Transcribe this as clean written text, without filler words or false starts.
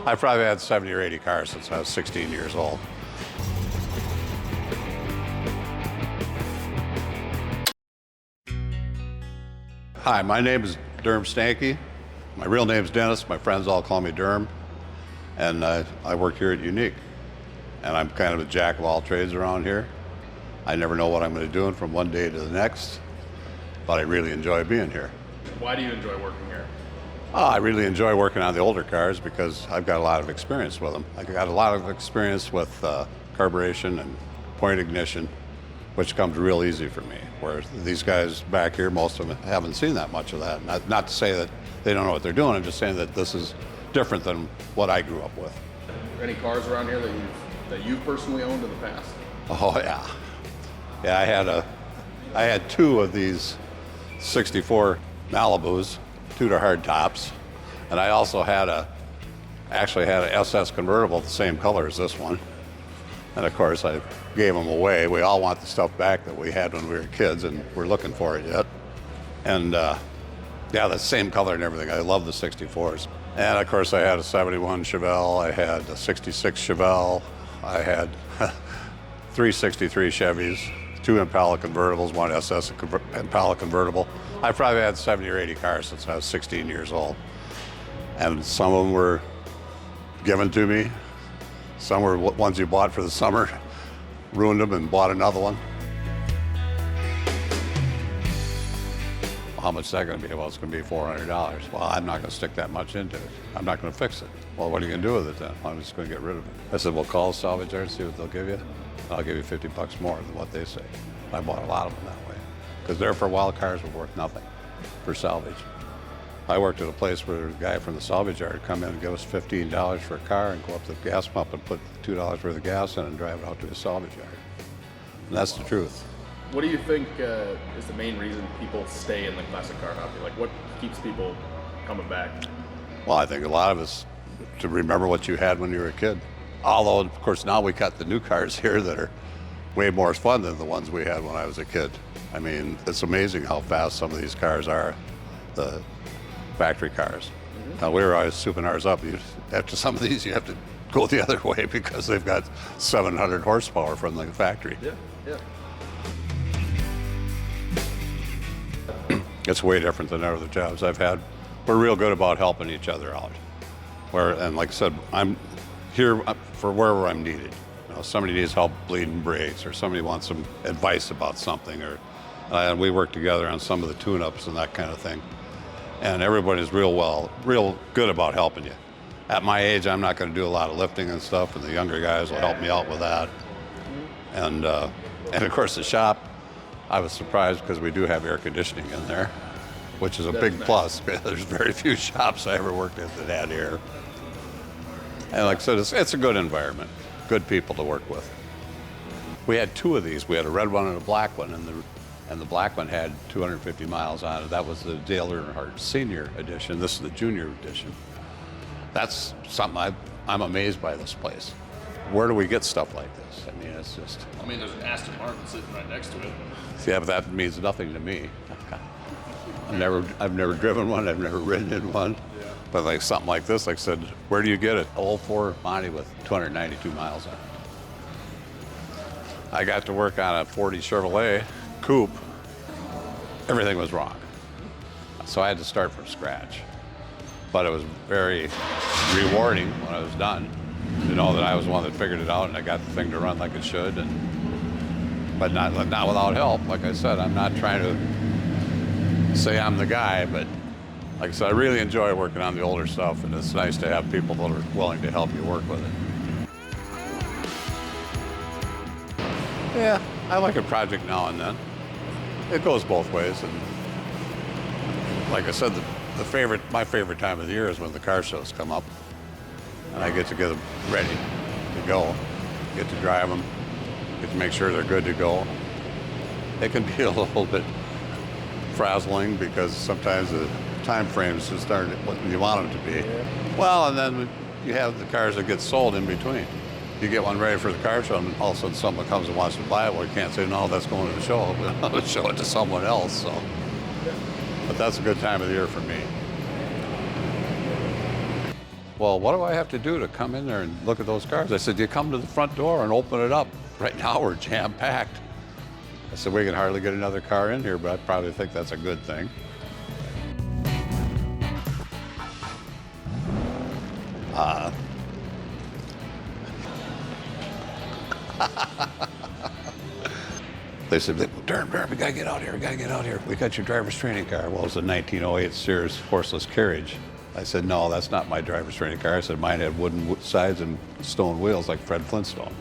I've probably had 70 or 80 cars since I was 16 years old. Hi, my name is Derm Stanky. My real name's Dennis. My friends all call me Derm. And I work here at Unique. And I'm kind of a jack of all trades around here. I never know what I'm going to be doing from one day to the next, but I really enjoy being here. Why do you enjoy working here? I really enjoy working on the older cars because I've got a lot of experience with them. I've got a lot of experience with carburation and point ignition, which comes real easy for me. Whereas these guys back here, most of them haven't seen that much of that. Not to say that they don't know what they're doing, I'm just saying that this is different than what I grew up with. Are there any cars around here that you've personally owned in the past? Oh yeah. Yeah, I had two of these 64 Malibus, two to hard tops, and I also actually had an SS convertible the same color as this one. And of course I gave them away. We all want the stuff back that we had when we were kids, and we're looking for it yet. And yeah, the same color and everything. I love the 64s. And of course I had a 71 Chevelle, I had a 66 Chevelle, I had 363 Chevys, two Impala convertibles, one SS Impala convertible. I probably had 70 or 80 cars since I was 16 years old. And some of them were given to me. Some were ones you bought for the summer, ruined them and bought another one. How much is that going to be? Well, it's going to be $400. Well, I'm not going to stick that much into it. I'm not going to fix it. Well, what are you going to do with it then? Well, I'm just going to get rid of it. I said, well, call the salvage yard and see what they'll give you. I'll give you 50 bucks more than what they say. I bought a lot of them that way. Because there for a while, cars were worth nothing for salvage. I worked at a place where a guy from the salvage yard would come in and give us $15 for a car and go up to the gas pump and put $2 worth of gas in and drive it out to his salvage yard. And that's the truth. What do you think is the main reason people stay in the classic car hobby? Like, what keeps people coming back? Well, I think a lot of it's to remember what you had when you were a kid. Although, of course, now we got the new cars here that are way more fun than the ones we had when I was a kid. I mean, it's amazing how fast some of these cars are, the factory cars. Now, we were always souping ours up. After some of these, you have to go the other way because they've got 700 horsepower from the factory. Yeah, yeah. It's way different than other jobs I've had. We're real good about helping each other out. And like I said, I'm here for wherever I'm needed. You know, somebody needs help bleeding brakes, or somebody wants some advice about something, or and we work together on some of the tune-ups and that kind of thing. And everybody's real good about helping you. At my age, I'm not going to do a lot of lifting and stuff, and the younger guys will help me out with that. And of course, the shop, I was surprised because we do have air conditioning in there, which is a big plus. There's very few shops I ever worked at that had air. And like I said, it's a good environment, good people to work with. We had two of these. We had a red one and a black one, and the black one had 250 miles on it. That was the Dale Earnhardt Senior Edition. This is the Junior Edition. That's something I'm amazed by this place. Where do we get stuff like this? I mean, it's just... I mean, there's an Aston Martin sitting right next to it. Yeah, but that means nothing to me. I've never driven one. I've never ridden in one. Yeah. But like something like this, like I said, where do you get it? Old 4 Monty with 292 miles on it. I got to work on a 40 Chevrolet Coupe. Everything was wrong. So I had to start from scratch. But it was very rewarding when I was done to know that I was one that figured it out and I got the thing to run like it should. But not without help. Like I said, I'm not trying to say I'm the guy, but like I said, I really enjoy working on the older stuff, and it's nice to have people that are willing to help you work with it. Yeah, I like a project now and then. It goes both ways, and like I said, my favorite time of the year is when the car shows come up, and I get to get them ready to go, get to drive them, get to make sure they're good to go. It can be a little bit frazzling because sometimes the time frames just aren't what you want them to be. Yeah. Well, and then you have the cars that get sold in between. You get one ready for the car show, and all of a sudden someone comes and wants to buy it. Well, you can't say, no, that's going to the show. We'll show it to someone else. So, but that's a good time of the year for me. well, what do I have to do to come in there and look at those cars? I said, you come to the front door and open it up. Right now we're jam-packed. I said, we can hardly get another car in here, but I probably think that's a good thing. They said, Durham, we gotta get out here, we gotta get out here. We got your driver's training car. Well, it was a 1908 Sears horseless carriage. I said, no, that's not my driver's training car. I said, mine had wooden sides and stone wheels like Fred Flintstone.